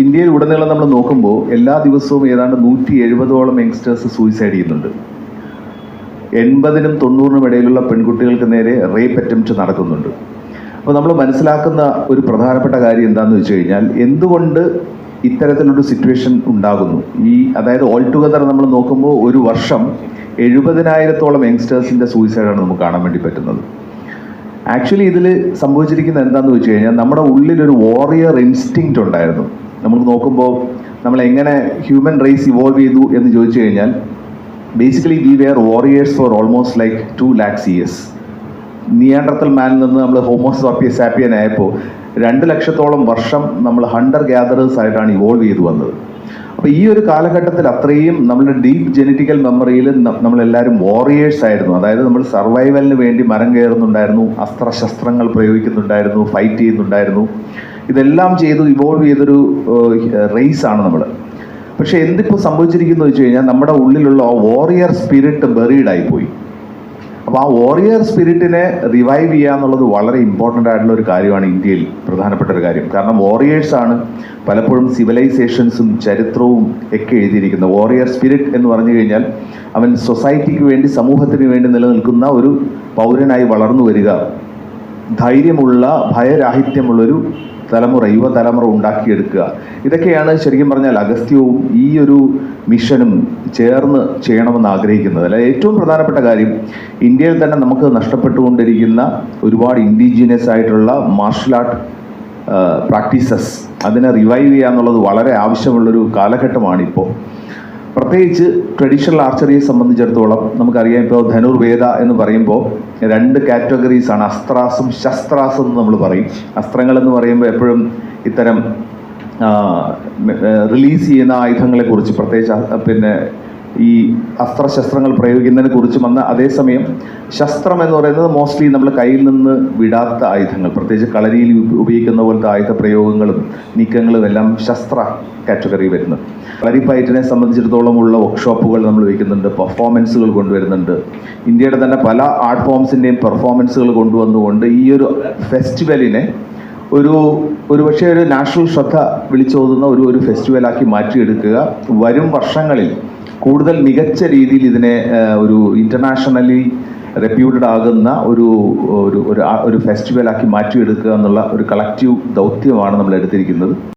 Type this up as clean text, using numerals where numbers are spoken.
ഇന്ത്യയിൽ ഉടനീളം നമ്മൾ നോക്കുമ്പോൾ എല്ലാ ദിവസവും ഏതാണ്ട് 170ഓളം യങ്സ്റ്റേഴ്സ് സൂയിസൈഡ് ചെയ്യുന്നുണ്ട്. 80നും 90നും ഇടയിലുള്ള പെൺകുട്ടികൾക്ക് നേരെ റേപ്പ് അറ്റംപ്റ്റ് നടക്കുന്നുണ്ട്. അപ്പോൾ നമ്മൾ മനസ്സിലാക്കുന്ന ഒരു പ്രധാനപ്പെട്ട കാര്യം എന്താണെന്ന് വെച്ച് കഴിഞ്ഞാൽ, എന്തുകൊണ്ട് ഇത്തരത്തിലൊരു സിറ്റുവേഷൻ ഉണ്ടാകുന്നു. അതായത് ഓൾ ടുഗദർ നമ്മൾ നോക്കുമ്പോൾ ഒരു വർഷം 70,000-ഓളം യങ്സ്റ്റേഴ്സിൻ്റെ സൂയിസൈഡാണ് നമുക്ക് കാണാൻ വേണ്ടി പറ്റുന്നത്. ആക്ച്വലി ഇതിൽ സംഭവിച്ചിരിക്കുന്നത് എന്താണെന്ന് വെച്ച് കഴിഞ്ഞാൽ, നമ്മുടെ ഉള്ളിലൊരു വാറിയർ ഇൻസ്റ്റിങ്ക്റ്റ് ഉണ്ടായിരുന്നു. നമ്മൾ നോക്കുമ്പോൾ നമ്മൾ എങ്ങനെ ഹ്യൂമൻ റേസ് ഇവോൾവ് ചെയ്തു എന്ന് ചോദിച്ചു കഴിഞ്ഞാൽ, basically we were warriors for almost like 2 lakhs years. Neanderthal മാനിൽ നിന്ന് നമ്മൾ ഹോമോസാപ്പിയസ് സാപ്പിയൻ ആയപ്പോൾ 2 ലക്ഷത്തോളം വർഷം നമ്മൾ ഹണ്ടർ ഗ്യാദറേഴ്സ് ആയിട്ടാണ് ഇവോൾവ് ചെയ്തു വന്നത്. അപ്പോൾ ഈ ഒരു കാലഘട്ടത്തിൽ അത്രയും നമ്മുടെ ഡീപ്പ് ജെനറ്റിക്കൽ മെമ്മറിയിൽ നമ്മളെല്ലാവരും വാറിയേഴ്സ് ആയിരുന്നു. അതായത് നമ്മൾ സർവൈവലിന് വേണ്ടി മരം കയറുന്നുണ്ടായിരുന്നു, അസ്ത്രശസ്ത്രങ്ങൾ പ്രയോഗിക്കുന്നുണ്ടായിരുന്നു, ഫൈറ്റ് ചെയ്യുന്നുണ്ടായിരുന്നു. ഇതെല്ലാം ചെയ്തു ഇവോൾവ് ചെയ്തൊരു റേസാണ് നമ്മൾ. പക്ഷേ എന്തിപ്പോൾ സംഭവിച്ചിരിക്കുന്നു വെച്ച് കഴിഞ്ഞാൽ, നമ്മുടെ ഉള്ളിലുള്ള വാറിയർ സ്പിരിറ്റ് ബറീഡായിപ്പോയി. അപ്പോൾ ആ വാറിയർ സ്പിരിറ്റിനെ റിവൈവ് ചെയ്യുക എന്നുള്ളത് വളരെ ഇമ്പോർട്ടൻ്റ് ആയിട്ടുള്ള ഒരു കാര്യമാണ് ഇന്ത്യയിൽ പ്രധാനപ്പെട്ട ഒരു കാര്യം. കാരണം വാറിയേഴ്സാണ് പലപ്പോഴും സിവിലൈസേഷൻസും ചരിത്രവും ഒക്കെ എഴുതിയിരിക്കുന്നത്. വാറിയർ സ്പിരിറ്റ് എന്ന് പറഞ്ഞു കഴിഞ്ഞാൽ, അവൻ സൊസൈറ്റിക്ക് വേണ്ടി, സമൂഹത്തിന് വേണ്ടി നിലനിൽക്കുന്ന ഒരു പൗരനായി വളർന്നു വരിക, ധൈര്യമുള്ള, ഭയരാഹിത്യമുള്ളൊരു തലമുറ, യുവതലമുറ ഉണ്ടാക്കിയെടുക്കുക. ഇതൊക്കെയാണ് ശരിക്കും പറഞ്ഞാൽ അഗസ്ത്യവും ഈ ഒരു മിഷനും ചേർന്ന് ചെയ്യണമെന്ന് ആഗ്രഹിക്കുന്നത്. അല്ല, ഏറ്റവും പ്രധാനപ്പെട്ട കാര്യം, ഇന്ത്യയിൽ തന്നെ നമുക്ക് നഷ്ടപ്പെട്ടുകൊണ്ടിരിക്കുന്ന ഒരുപാട് ഇൻഡിജിനിയസ് ആയിട്ടുള്ള മാർഷൽ ആർട്ട് പ്രാക്ടീസസ്, അതിനെ റിവൈവ് ചെയ്യുക എന്നുള്ളത് വളരെ ആവശ്യമുള്ളൊരു കാലഘട്ടമാണിപ്പോൾ. പ്രത്യേകിച്ച് ട്രഡീഷണൽ ആർച്ചറിയെ സംബന്ധിച്ചിടത്തോളം നമുക്കറിയാം, ഇപ്പോൾ ധനുർവേദ എന്ന് പറയുമ്പോൾ 2 കാറ്റഗറീസാണ്, അസ്ത്രാസും ശസ്ത്രാസും എന്ന് നമ്മൾ പറയും. അസ്ത്രങ്ങൾ എന്ന് പറയുമ്പോൾ എപ്പോഴും ഇത്തരം റിലീസ് ചെയ്യുന്ന ആയുധങ്ങളെക്കുറിച്ച്, പ്രത്യേകിച്ച് ഈ അസ്ത്രശസ്ത്രങ്ങൾ പ്രയോഗിക്കുന്നതിനെ കുറിച്ച് വന്ന, അതേസമയം ശസ്ത്രം എന്ന് പറയുന്നത് മോസ്റ്റ്ലി നമ്മൾ കയ്യിൽ നിന്ന് വിടാത്ത ആയുധങ്ങൾ, പ്രത്യേകിച്ച് കളരിയിൽ ഉപയോഗിക്കുന്ന പോലത്തെ ആയുധ പ്രയോഗങ്ങളും നീക്കങ്ങളും എല്ലാം ശസ്ത്ര കാറ്റഗറി വരുന്നത്. കളരി ഫൈറ്റിനെ സംബന്ധിച്ചിടത്തോളം ഉള്ള വർക്ക്ഷോപ്പുകൾ നമ്മൾ വയ്ക്കുന്നുണ്ട്, പെർഫോമൻസുകൾ കൊണ്ടുവരുന്നുണ്ട്. ഇന്ത്യയുടെ തന്നെ പല ആർട്ട് ഫോംസിൻ്റെയും പെർഫോമൻസുകൾ കൊണ്ടുവന്നുകൊണ്ട് ഈ ഒരു ഫെസ്റ്റിവലിനെ ഒരു പക്ഷേ ഒരു നാഷണൽ ശ്രദ്ധ വിളിച്ചോതുന്ന ഒരു ഫെസ്റ്റിവലാക്കി മാറ്റിയെടുക്കുക. വരും വർഷങ്ങളിൽ കൂടുതൽ മികച്ച രീതിയിൽ ഇതിനെ ഒരു ഇൻ്റർനാഷണലി റെപ്യൂട്ടഡ് ആകുന്ന ഒരു ഫെസ്റ്റിവലാക്കി മാറ്റിയെടുക്കുക എന്നുള്ള ഒരു കളക്റ്റീവ് ദൗത്യമാണ് നമ്മൾ എടുത്തിരിക്കുന്നത്.